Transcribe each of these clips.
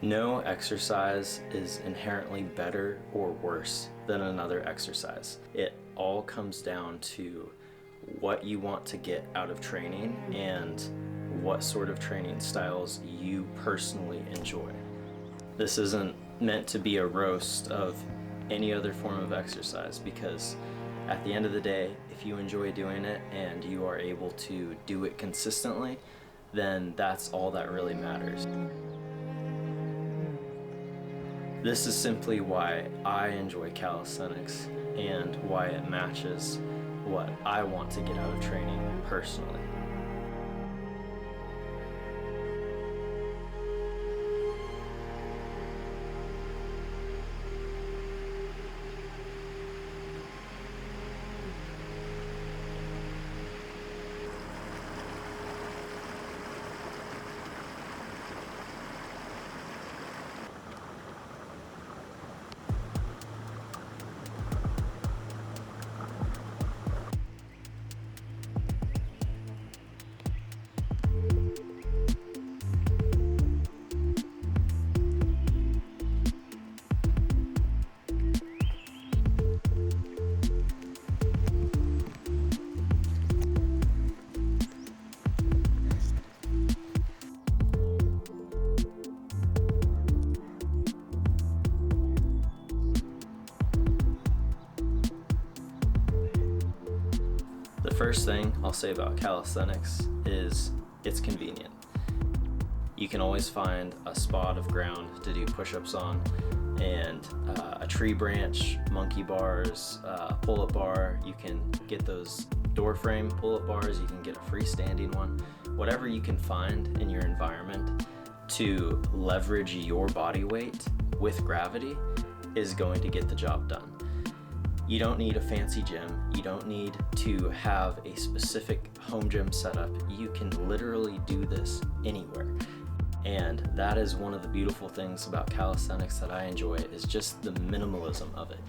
No exercise is inherently better or worse than another exercise. It all comes down to what you want to get out of training and what sort of training styles you personally enjoy. This isn't meant to be a roast of any other form of exercise, because at the end of the day, if you enjoy doing it and you are able to do it consistently, then that's all that really matters. This is simply why I enjoy calisthenics and why it matches what I want to get out of training personally. The first thing I'll say about calisthenics is it's convenient. You can always find a spot of ground to do push-ups on, and a tree branch, monkey bars, pull-up bar. You can get those door frame pull-up bars, you can get a freestanding one. Whatever you can find in your environment to leverage your body weight with gravity is going to get the job done. You don't need a fancy gym. You don't need to have a specific home gym setup. You can literally do this anywhere. And that is one of the beautiful things about calisthenics that I enjoy, is just the minimalism of it.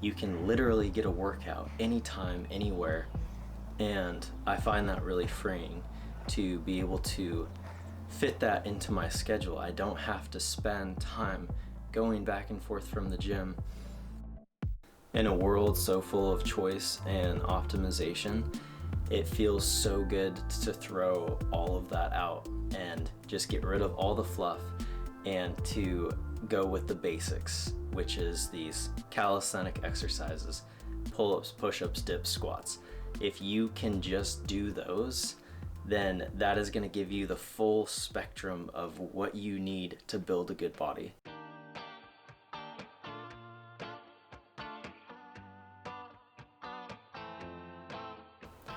You can literally get a workout anytime, anywhere. And I find that really freeing to be able to fit that into my schedule. I don't have to spend time going back and forth from the gym. In a world so full of choice and optimization, it feels so good to throw all of that out and just get rid of all the fluff and to go with the basics, which is these calisthenic exercises: pull-ups, push-ups, dips, squats. If you can just do those, then that is going to give you the full spectrum of what you need to build a good body.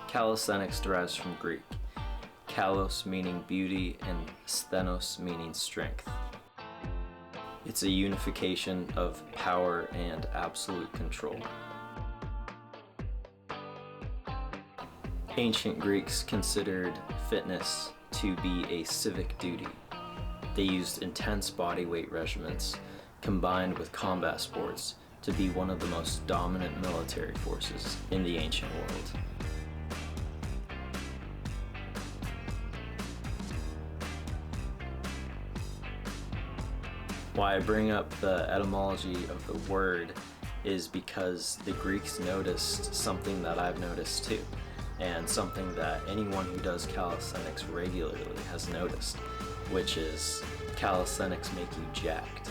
Calisthenics derives from Greek, kalos meaning beauty and sthenos meaning strength. It's a unification of power and absolute control. Ancient Greeks considered fitness to be a civic duty. They used intense body weight regimens combined with combat sports to be one of the most dominant military forces in the ancient world. Why I bring up the etymology of the word is because the Greeks noticed something that I've noticed too, and something that anyone who does calisthenics regularly has noticed, which is calisthenics make you jacked.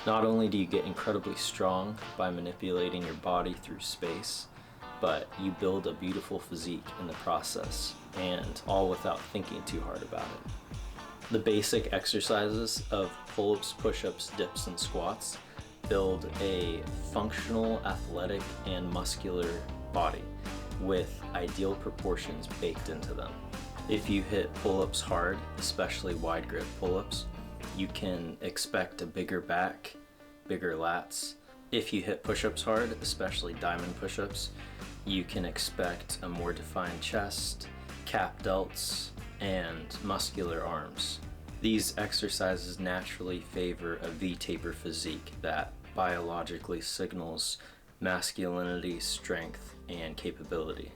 Not only do you get incredibly strong by manipulating your body through space, but you build a beautiful physique in the process, and all without thinking too hard about it. The basic exercises of pull-ups, push-ups, dips, and squats build a functional, athletic, and muscular body with ideal proportions baked into them. If you hit pull-ups hard, especially wide grip pull-ups, you can expect a bigger back, bigger lats. If you hit push-ups hard, especially diamond push-ups, you can expect a more defined chest, cap delts, and muscular arms. These exercises naturally favor a V-taper physique that biologically signals masculinity, strength, and capability.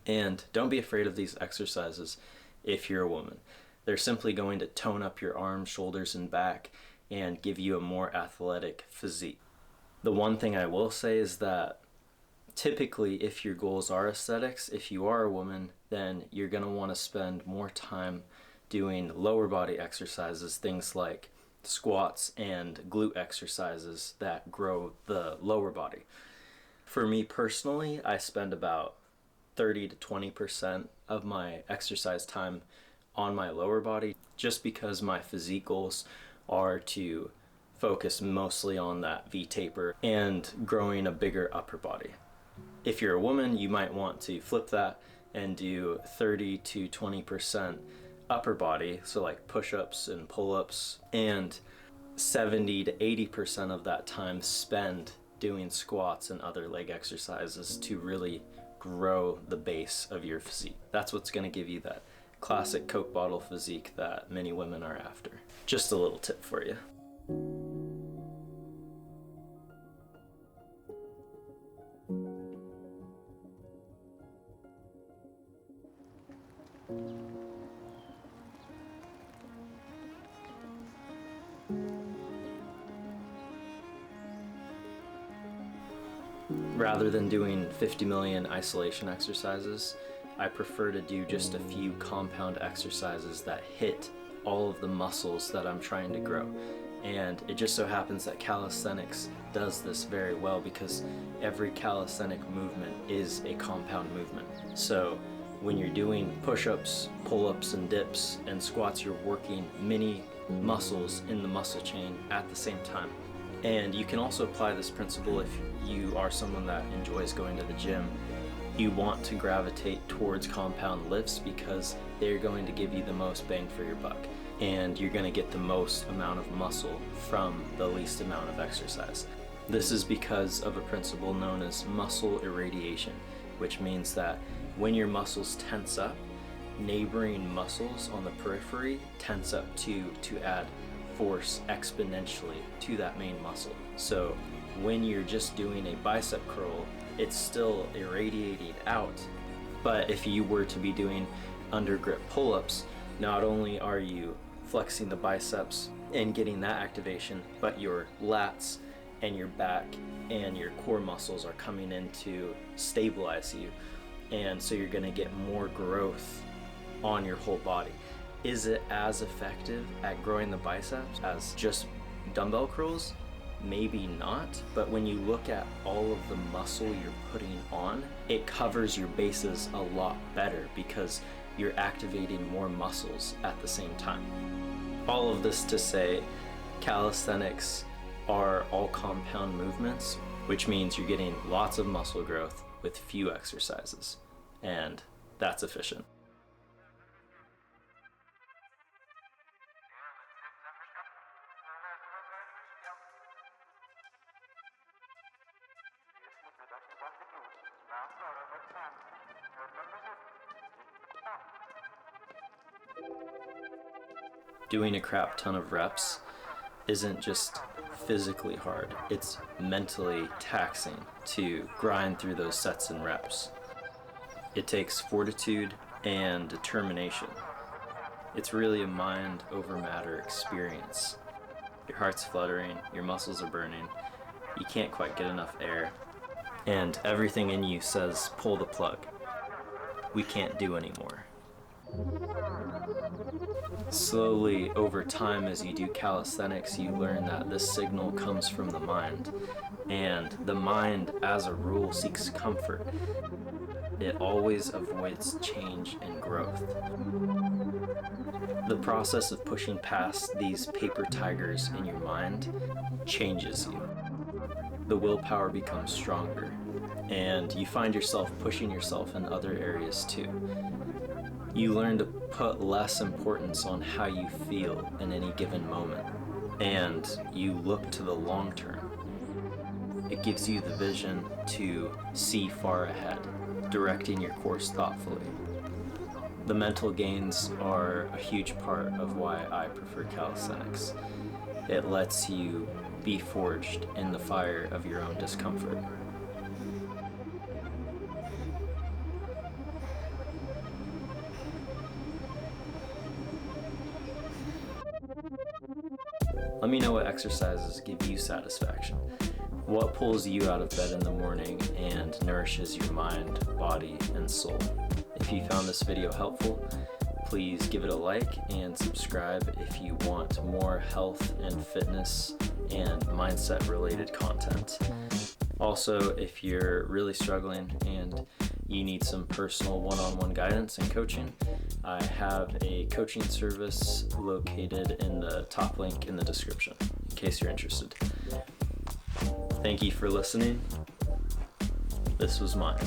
And don't be afraid of these exercises if you're a woman. They're simply going to tone up your arms, shoulders, and back and give you a more athletic physique. The one thing I will say is that typically, if your goals are aesthetics, if you are a woman, then you're going to want to spend more time doing lower body exercises, things like squats and glute exercises that grow the lower body. For me personally, I spend about 30 to 20% of my exercise time on my lower body, just because my physique goals are to focus mostly on that V-taper and growing a bigger upper body. If you're a woman, you might want to flip that and do 30 to 20% upper body, so like push-ups and pull-ups, and 70 to 80% of that time spend doing squats and other leg exercises to really grow the base of your physique. That's what's going to give you that classic Coke bottle physique that many women are after. Just a little tip for you. Rather than doing 50 million isolation exercises, I prefer to do just a few compound exercises that hit all of the muscles that I'm trying to grow. And it just so happens that calisthenics does this very well, because every calisthenic movement is a compound movement. So when you're doing push-ups, pull-ups, and dips, and squats, you're working many muscles in the muscle chain at the same time. And you can also apply this principle if you are someone that enjoys going to the gym. You want to gravitate towards compound lifts because they're going to give you the most bang for your buck, and you're going to get the most amount of muscle from the least amount of exercise. This is because of a principle known as muscle irradiation, which means that when your muscles tense up, neighboring muscles on the periphery tense up too, to add force exponentially to that main muscle. So when you're just doing a bicep curl, it's still irradiating out. But if you were to be doing under grip pull-ups, not only are you flexing the biceps and getting that activation, but your lats and your back and your core muscles are coming in to stabilize you. And so you're going to get more growth on your whole body. Is it as effective at growing the biceps as just dumbbell curls? Maybe not, but when you look at all of the muscle you're putting on, it covers your bases a lot better because you're activating more muscles at the same time. All of this to say, calisthenics are all compound movements, which means you're getting lots of muscle growth with few exercises, and that's efficient. Doing a crap ton of reps isn't just physically hard, it's mentally taxing to grind through those sets and reps. It takes fortitude and determination. It's really a mind over matter experience. Your heart's fluttering, your muscles are burning, you can't quite get enough air, and everything in you says, pull the plug. We can't do anymore. Slowly, over time, as you do calisthenics, you learn that this signal comes from the mind, and the mind, as a rule, seeks comfort. It always avoids change and growth. The process of pushing past these paper tigers in your mind changes you. The willpower becomes stronger, and you find yourself pushing yourself in other areas too. You learn to put less importance on how you feel in any given moment, and you look to the long term. It gives you the vision to see far ahead, directing your course thoughtfully. The mental gains are a huge part of why I prefer calisthenics. It lets you be forged in the fire of your own discomfort. Let me know what exercises give you satisfaction. What pulls you out of bed in the morning and nourishes your mind, body, and soul? If you found this video helpful, please give it a like and subscribe if you want more health and fitness and mindset related content. Also, if you're really struggling and you need some personal one-on-one guidance and coaching, I have a coaching service located in the top link in the description, in case you're interested. Thank you for listening. This was mine.